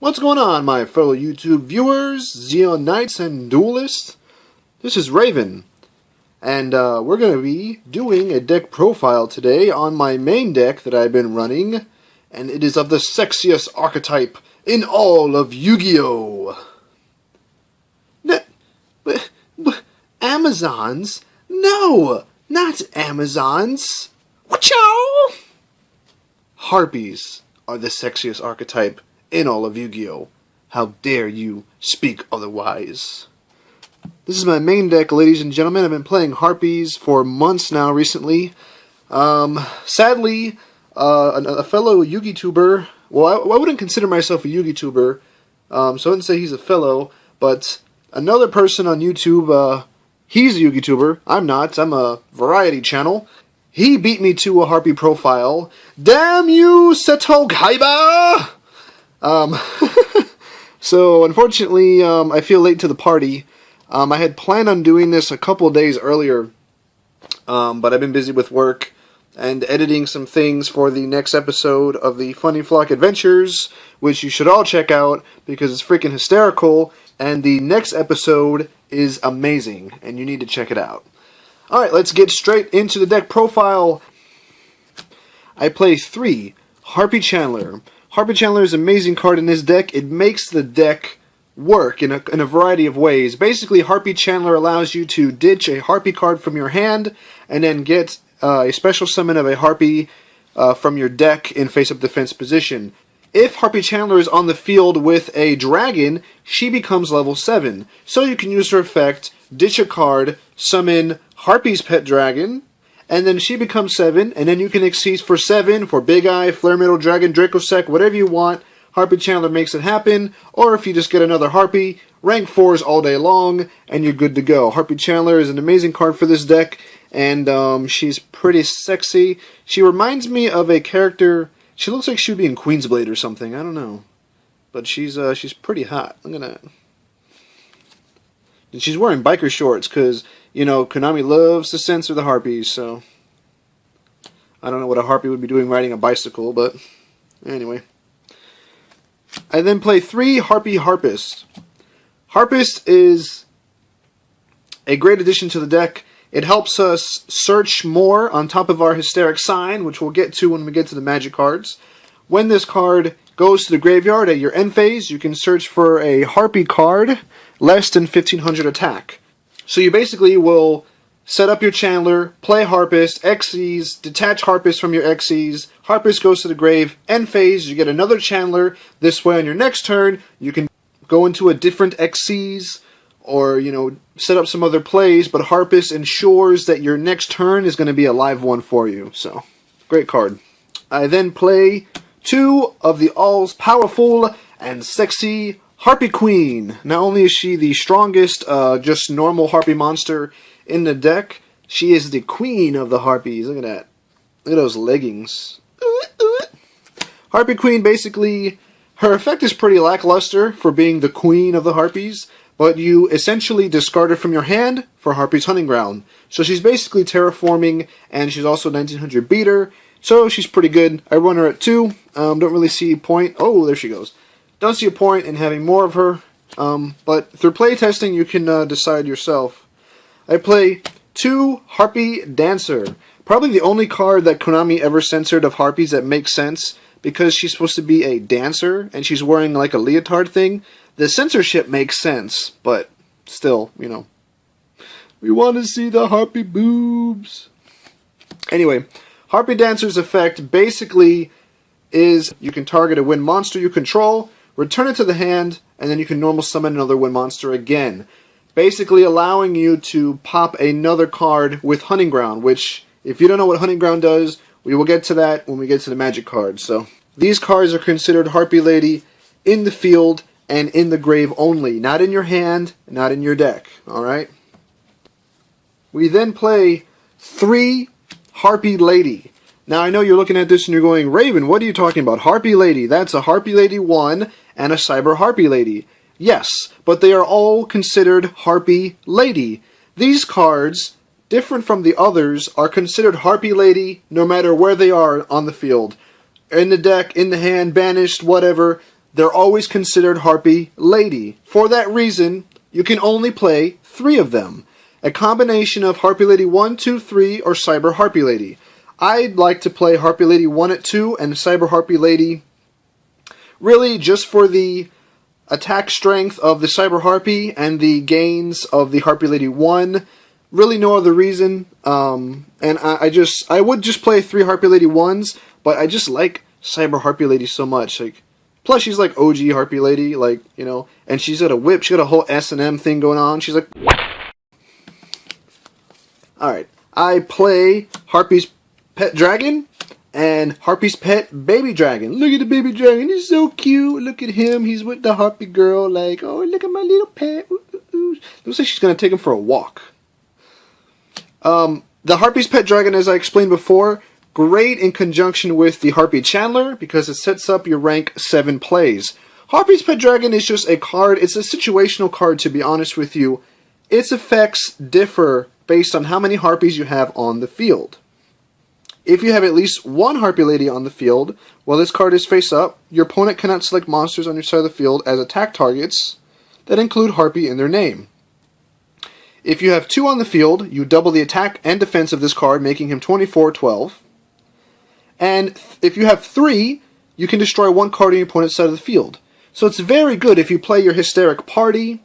What's going on, my fellow YouTube viewers, Xeon Knights and Duelists? This is Raven, and we're going to be doing a deck profile today on my main deck that I've been running, and it is of the sexiest archetype in all of Yu-Gi-Oh! Amazons? No! Not Amazons! Wachow! Harpies are the sexiest archetype in all of Yu-Gi-Oh! How dare you speak otherwise? This is my main deck, ladies and gentlemen. I've been playing Harpies for months now recently. Sadly, a fellow Yu-Gi-Tuber, well, I wouldn't consider myself a Yu-Gi-Tuber, so I wouldn't say he's a fellow, but another person on YouTube, he's a Yu-Gi-Tuber. I'm not. I'm a variety channel. He beat me to a Harpie profile. Damn you, Seto Kaiba! So, unfortunately, I feel late to the party. I had planned on doing this a couple days earlier, but I've been busy with work and editing some things for the next episode of the Funny Flock Adventures, which you should all check out because it's freaking hysterical, and the next episode is amazing, and you need to check it out. Alright, let's get straight into the deck profile. I play 3 Harpie Chandler. Harpie Chandler is an amazing card in this deck. It makes the deck work in a variety of ways. Basically, Harpie Chandler allows you to ditch a Harpie card from your hand and then get a special summon of a Harpie from your deck in face-up defense position. If Harpie Chandler is on the field with a dragon, she becomes level 7. So you can use her effect, ditch a card, summon Harpie's pet dragon, and then she becomes 7, and then you can exceed for 7 for Big Eye, Flare Metal Dragon, Dracosec, whatever you want. Harpie Chandler makes it happen, or if you just get another Harpie, rank 4s all day long, and you're good to go. Harpie Chandler is an amazing card for this deck, and she's pretty sexy. She reminds me of a character, she looks like she would be in Queensblade or something, I don't know. But she's pretty hot, look at that. And she's wearing biker shorts, because, you know, Konami loves to censor the Harpies, so I don't know what a Harpie would be doing riding a bicycle, but anyway. I then play 3 Harpie Harpist. Harpist is a great addition to the deck. It helps us search more on top of our Hysteric Sign, which we'll get to when we get to the Magic cards. When this card goes to the graveyard at your end phase, you can search for a Harpie card less than 1500 attack. So you basically will set up your Chandler, play Harpist, Xyz, detach Harpist from your Xyz, Harpist goes to the grave, end phase, you get another Chandler. This way on your next turn, you can go into a different Xyz, or, you know, set up some other plays, but Harpist ensures that your next turn is going to be a live one for you. So, great card. I then play 2 of the all-powerful and sexy Harpie Queen. Not only is she the strongest, just normal Harpie monster in the deck, she is the queen of the Harpies. Look at that. Look at those leggings. Harpie Queen, basically, her effect is pretty lackluster for being the queen of the Harpies, but you essentially discard her from your hand for Harpie's Hunting Ground. So she's basically terraforming, and she's also 1900 beater, so she's pretty good. I run her at 2. Don't really see a point. Oh, there she goes. Don't see a point in having more of her, but through playtesting you can decide yourself. I play 2 Harpie Dancer. Probably the only card that Konami ever censored of Harpies that makes sense, because she's supposed to be a dancer, and she's wearing like a leotard thing. The censorship makes sense, but still, you know. We want to see the Harpie boobs. Anyway, Harpie Dancer's effect basically is you can target a wind monster you control, return it to the hand, and then you can normal summon another wind monster again. Basically allowing you to pop another card with Hunting Ground, which, if you don't know what Hunting Ground does, we will get to that when we get to the Magic cards. So, these cards are considered Harpie Lady in the field and in the grave only. Not in your hand, not in your deck. Alright? We then play 3 Harpie Lady. Now, I know you're looking at this and you're going, Raven, what are you talking about? Harpie Lady. That's a Harpie Lady 1 and a Cyber Harpie Lady. Yes, but they are all considered Harpie Lady. These cards, different from the others, are considered Harpie Lady no matter where they are on the field. In the deck, in the hand, banished, whatever. they're always considered Harpie Lady. For that reason, you can only play 3 of them. A combination of Harpie Lady 1, 2, 3, or Cyber Harpie Lady. I'd like to play Harpie Lady 1 at 2 and Cyber Harpie Lady really just for the attack strength of the Cyber Harpie and the gains of the Harpie Lady 1. Really no other reason. And I would just play 3 Harpie Lady 1s, but I just like Cyber Harpie Lady so much. Like, plus she's like OG Harpie Lady, like, you know, and she's got a whip, she's got a whole S&M thing going on. She's like, alright, I play Harpie's Pet Dragon and Harpie's Pet Baby Dragon. Look at the baby dragon, he's so cute. Look at him, he's with the Harpie girl, like, oh, look at my little pet. Ooh, ooh, ooh. Looks like she's gonna take him for a walk. The Harpie's Pet Dragon, as I explained before, great in conjunction with the Harpie Chandler because it sets up your rank 7 plays. Harpie's Pet Dragon is just a card, it's a situational card, to be honest with you. Its effects differ based on how many Harpies you have on the field. If you have at least 1 Harpie Lady on the field, while this card is face up, your opponent cannot select monsters on your side of the field as attack targets that include Harpie in their name. If you have 2 on the field, you double the attack and defense of this card, making him 24-12. And if you have 3, you can destroy 1 card on your opponent's side of the field. So it's very good if you play your Hysteric Party,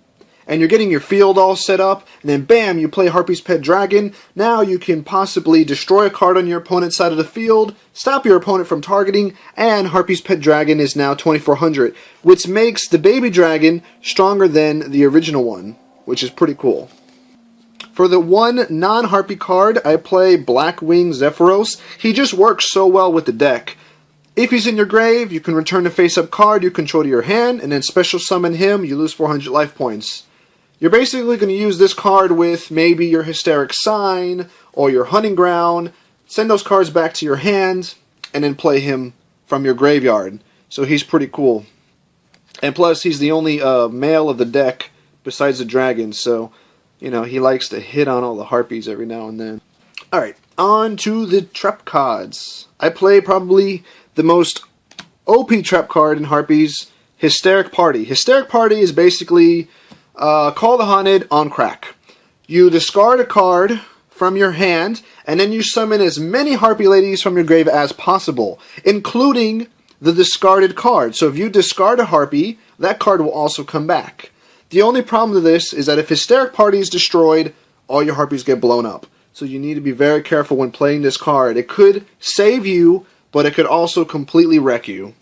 and you're getting your field all set up, and then bam, you play Harpie's Pet Dragon. Now you can possibly destroy a card on your opponent's side of the field, stop your opponent from targeting, and Harpie's Pet Dragon is now 2400, which makes the Baby Dragon stronger than the original one, which is pretty cool. For the 1 non-Harpie card, I play Blackwing Zephyros. He just works so well with the deck. If he's in your grave, you can return the face-up card you control to your hand, and then special summon him, you lose 400 life points. You're basically going to use this card with maybe your Hysteric Sign, or your Hunting Ground, send those cards back to your hand, and then play him from your graveyard. So he's pretty cool. And plus, he's the only male of the deck besides the dragon, so, you know, he likes to hit on all the Harpies every now and then. Alright, on to the trap cards. I play probably the most OP trap card in Harpies, Hysteric Party. Hysteric Party is basically Call the Haunted on crack. You discard a card from your hand, and then you summon as many Harpie Ladies from your grave as possible, including the discarded card. So if you discard a Harpie, that card will also come back. The only problem with this is that if Hysteric Party is destroyed, all your Harpies get blown up. So you need to be very careful when playing this card. It could save you, but it could also completely wreck you.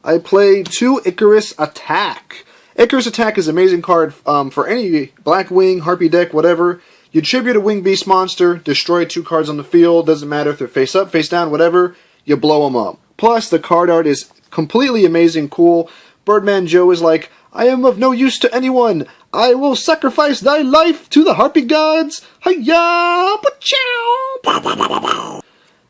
I play 2 Icarus Attack. Icarus Attack is an amazing card for any Blackwing, Harpie deck, whatever. You tribute a Winged Beast monster, destroy 2 cards on the field, doesn't matter if they're face up, face down, whatever, you blow them up. Plus, the card art is completely amazing, cool. Birdman Joe is like, I am of no use to anyone. I will sacrifice thy life to the Harpie gods. Hiya! Pachow!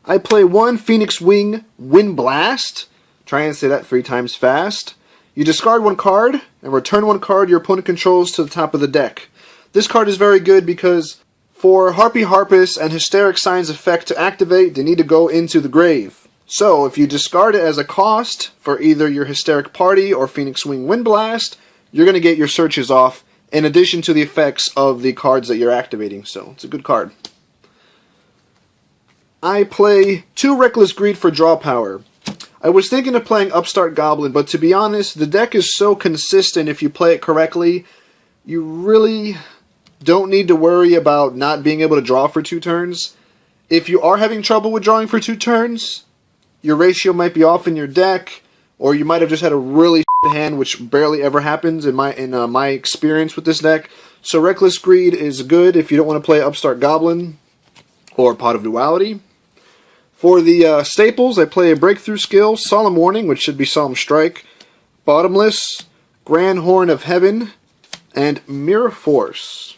I play 1 Phoenix Wing Wind Blast. Try and say that 3 times fast. You discard 1 card and return 1 card your opponent controls to the top of the deck. This card is very good because for Harpie Harpist and Hysteric Sign's effect to activate, they need to go into the grave. So if you discard it as a cost for either your Hysteric Party or Phoenix Wing Wind Blast, you're going to get your searches off in addition to the effects of the cards that you're activating. So it's a good card. I play 2 Reckless Greed for draw power. I was thinking of playing Upstart Goblin, but to be honest, the deck is so consistent if you play it correctly, you really don't need to worry about not being able to draw for 2 turns. If you are having trouble with drawing for 2 turns, your ratio might be off in your deck, or you might have just had a really hand, which barely ever happens in my experience with this deck. So Reckless Greed is good if you don't want to play Upstart Goblin or Pot of Duality. For the staples, I play a Breakthrough Skill, Solemn Warning, which should be Solemn Strike, Bottomless, Grand Horn of Heaven, and Mirror Force.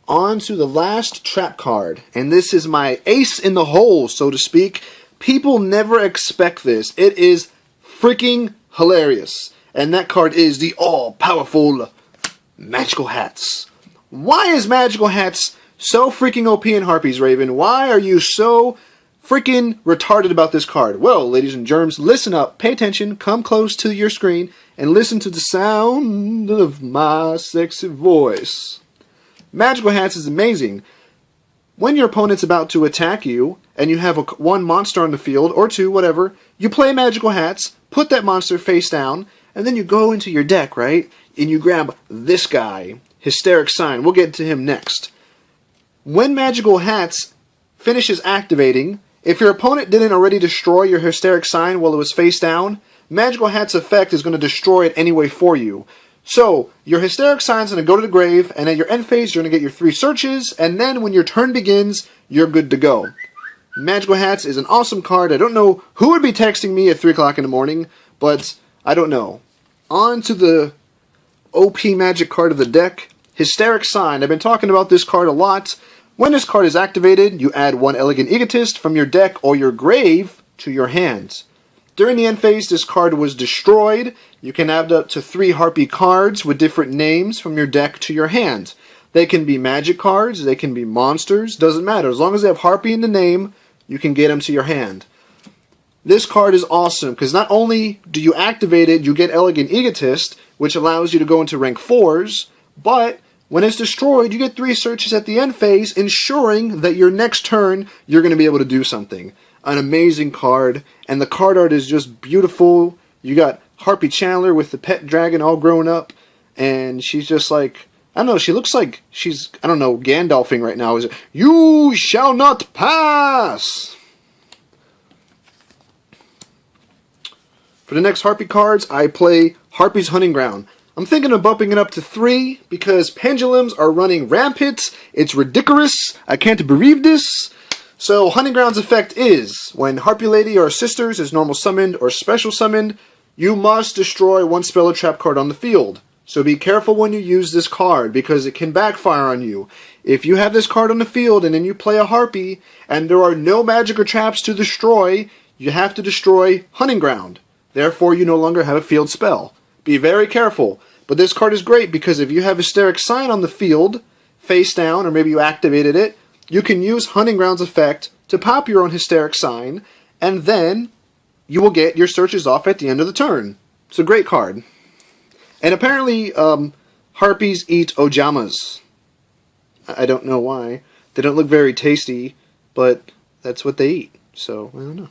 On to the last trap card, and this is my ace in the hole, so to speak. People never expect this. It is freaking hilarious. And that card is the all-powerful Magical Hats. Why is Magical Hats so freaking OP in Harpies, Raven? Why are you so freaking retarded about this card? Well, ladies and germs, listen up, pay attention, come close to your screen, and listen to the sound of my sexy voice. Magical Hats is amazing. When your opponent's about to attack you, and you have one monster on the field, or two, whatever, you play Magical Hats, put that monster face down, and then you go into your deck, right? And you grab this guy, Hysteric Sign. We'll get to him next. When Magical Hats finishes activating, if your opponent didn't already destroy your Hysteric Sign while it was face down, Magical Hat's effect is going to destroy it anyway for you. So, your Hysteric Sign's going to go to the grave, and at your end phase, you're going to get your 3 searches, and then when your turn begins, you're good to go. Magical Hats is an awesome card. I don't know who would be texting me at 3 o'clock in the morning, but I don't know. On to the OP Magic card of the deck, Hysteric Sign. I've been talking about this card a lot. When this card is activated, you add 1 Elegant Egotist from your deck or your grave to your hand. During the end phase, this card was destroyed. You can add up to 3 Harpie cards with different names from your deck to your hand. They can be magic cards, they can be monsters, doesn't matter. As long as they have Harpie in the name, you can get them to your hand. This card is awesome, because not only do you activate it, you get Elegant Egotist, which allows you to go into rank 4s, but when it's destroyed, you get 3 searches at the end phase, ensuring that your next turn, you're going to be able to do something. An amazing card, and the card art is just beautiful. You got Harpie Chandler with the pet dragon all grown up, and she's just like, I don't know, she looks like she's, I don't know, Gandalfing right now. Is it, "You shall not pass!" For the next Harpie cards, I play Harpie's Hunting Ground. I'm thinking of bumping it up to 3, because pendulums are running rampant. It's ridiculous. I can't believe this. So, Hunting Ground's effect is, when Harpie Lady or Sisters is normal summoned or special summoned, you must destroy 1 spell or trap card on the field. So be careful when you use this card, because it can backfire on you. If you have this card on the field and then you play a Harpie, and there are no magic or traps to destroy, you have to destroy Hunting Ground. Therefore, you no longer have a field spell. Be very careful. But this card is great, because if you have Hysteric Sign on the field, face down, or maybe you activated it, you can use Hunting Ground's effect to pop your own Hysteric Sign, and then you will get your searches off at the end of the turn. It's a great card. And apparently, Harpies eat Ojamas. I don't know why. They don't look very tasty, but that's what they eat. So, I don't know.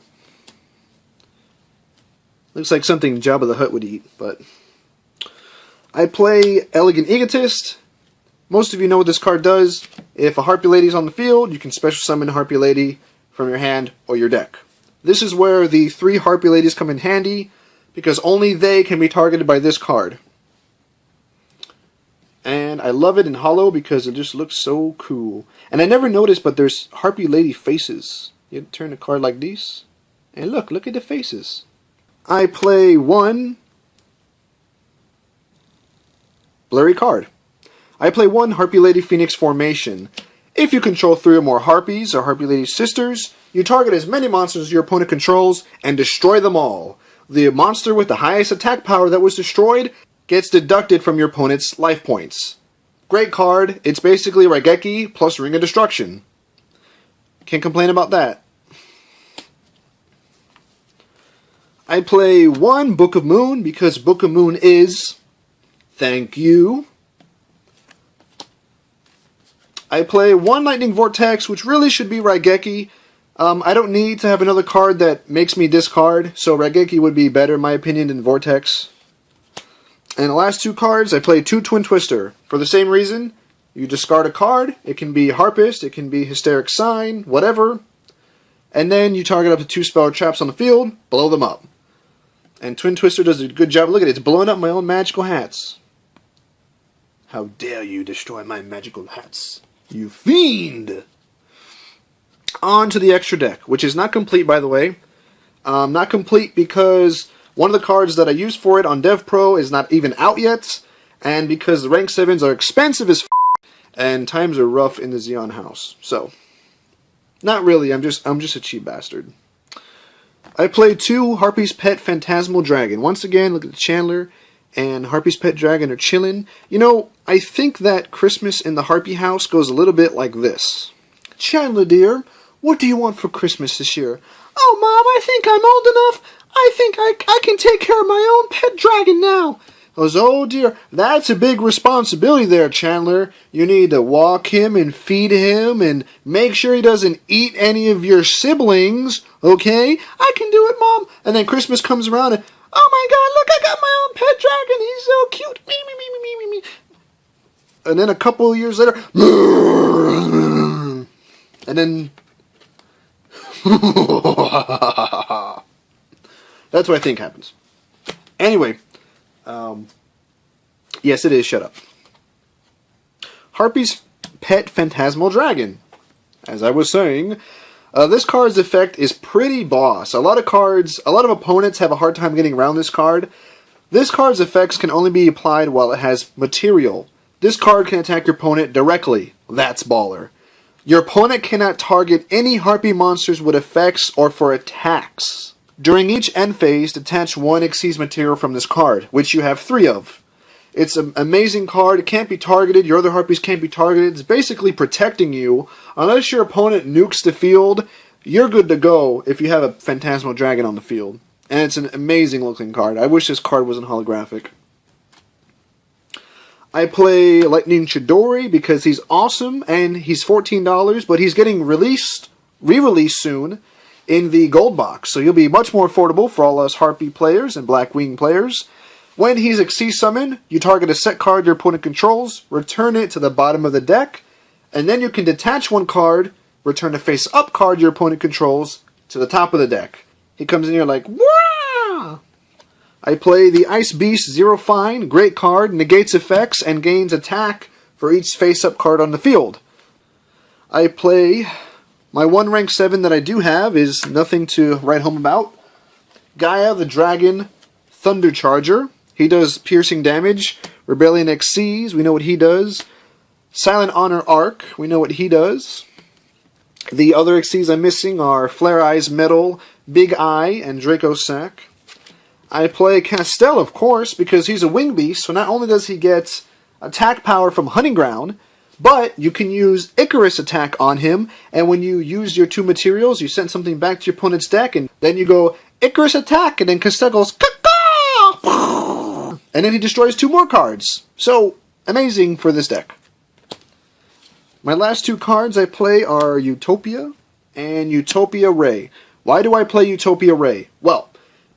Looks like something Jabba the Hutt would eat, but I play Elegant Egotist. Most of you know what this card does. If a Harpie Lady is on the field, you can special summon a Harpie Lady from your hand or your deck. This is where the 3 Harpie Ladies come in handy, because only they can be targeted by this card. And I love it in holo because it just looks so cool. And I never noticed, but there's Harpie Lady faces. You turn a card like this, and look at the faces. I play 1 blurry card. I play 1 Harpie Lady Phoenix formation. If you control 3 or more Harpies or Harpie Lady Sisters, you target as many monsters as your opponent controls and destroy them all. The monster with the highest attack power that was destroyed gets deducted from your opponent's life points. Great card. It's basically Raigeki plus Ring of Destruction. Can't complain about that. I play 1 Book of Moon because Book of Moon is... Thank you. I play 1 Lightning Vortex, which really should be Raigeki. I don't need to have another card that makes me discard, so Raigeki would be better in my opinion than Vortex. And the last 2 cards, I play 2 Twin Twister. For the same reason, you discard a card. It can be Harpist, it can be Hysteric Sign, whatever. And then you target up to 2 spell traps on the field, blow them up. And Twin Twister does a good job. Look at it, it's blowing up my own magical hats. How dare you destroy my magical hats, you fiend! On to the extra deck, which is not complete, by the way. Not complete because one of the cards that I used for it on Dev Pro is not even out yet, and because the rank 7s are expensive as and times are rough in the Xeon house. So, not really, I'm just a cheap bastard. I played 2 Harpie's Pet Phantasmal Dragon. Once again, look at the Chandler and Harpie's Pet Dragon are chilling. You know, I think that Christmas in the Harpie house goes a little bit like this. Chandler dear, what do you want for Christmas this year? Oh, Mom, I think I'm old enough. I think I can take care of my own pet dragon now. I was, oh dear, that's a big responsibility there, Chandler. You need to walk him and feed him and make sure he doesn't eat any of your siblings, okay? I can do it, Mom. And then Christmas comes around and, oh my God, look, I got my own pet dragon. He's so cute. Me, me, me, me, me, me, me. And then a couple of years later, and then, that's what I think happens. Anyway, yes, it is. Shut up. Harpie's Pet Phantasmal Dragon. As I was saying, this card's effect is pretty boss. A lot of opponents have a hard time getting around this card. This card's effects can only be applied while it has material. This card can attack your opponent directly. That's baller. Your opponent cannot target any Harpie monsters with effects or for attacks. During each end phase, detach one Xyz material from this card, which you have 3 of. It's an amazing card. It can't be targeted. Your other Harpies can't be targeted. It's basically protecting you. Unless your opponent nukes the field, you're good to go if you have a Phantasmal Dragon on the field. And it's an amazing looking card. I wish this card wasn't holographic. I play Lightning Chidori because he's awesome and he's $14, but he's getting re-released soon in the gold box, so he'll be much more affordable for all us Harpie players and Blackwing players. When he's Xyz summoned, you target a set card your opponent controls, return it to the bottom of the deck, and then you can detach one card, return a face-up card your opponent controls to the top of the deck. He comes in here like, wah! I play the Ice Beast Zero Fine, great card, negates effects and gains attack for each face-up card on the field. I play, my one rank 7 that I do have is nothing to write home about. Gaia the Dragon Thunder Charger. He does piercing damage. Rebellion Xyz, we know what he does. Silent Honor Arc, we know what he does. The other Xyz I'm missing are Flare Eyes Metal, Big Eye, and Draco Sack. I play Castell, of course, because he's a wing beast, so not only does he get attack power from Hunting Ground, but you can use Icarus attack on him, and when you use your 2 materials, you send something back to your opponent's deck, and then you go, Icarus attack, and then Castell goes, Caw! And then he destroys 2 more cards. So, amazing for this deck. My last 2 cards I play are Utopia and Utopia Ray. Why do I play Utopia Ray? Well,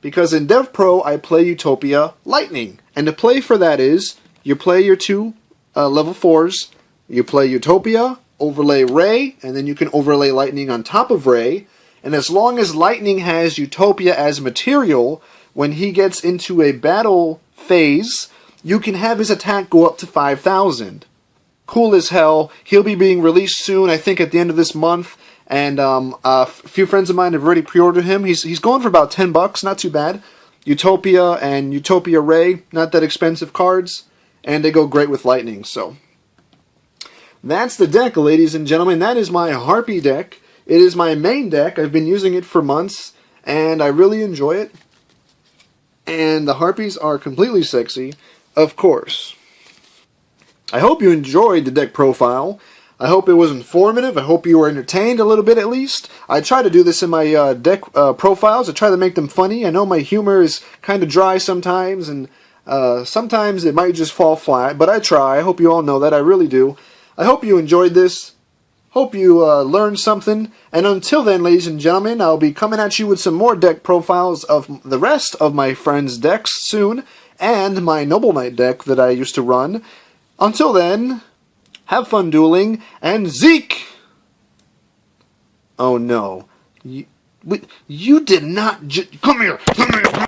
because in Dev Pro, I play Utopia Lightning. And the play for that is, you play your 2 level 4s, you play Utopia, overlay Ray, and then you can overlay Lightning on top of Ray. And as long as Lightning has Utopia as material, when he gets into a battle phase, you can have his attack go up to 5,000. Cool as hell. He'll be being released soon, I think at the end of this month. And a few friends of mine have already pre-ordered him. He's going for about $10, not too bad. Utopia and Utopia Ray, not that expensive cards, and they go great with Lightning. So that's the deck, ladies and gentlemen. That is my Harpie deck. It is my main deck. I've been using it for months, and I really enjoy it. And the Harpies are completely sexy, of course. I hope you enjoyed the deck profile. I hope it was informative. I hope you were entertained a little bit at least. I try to do this in my deck profiles. I try to make them funny. I know my humor is kind of dry sometimes, and sometimes it might just fall flat, but I try. I hope you all know that. I really do. I hope you enjoyed this. Hope you learned something. And until then, ladies and gentlemen, I'll be coming at you with some more deck profiles of the rest of my friends' decks soon, and my Noble Knight deck that I used to run. Until then, have fun dueling, and Zeke! Oh no. You did not come here! Come here!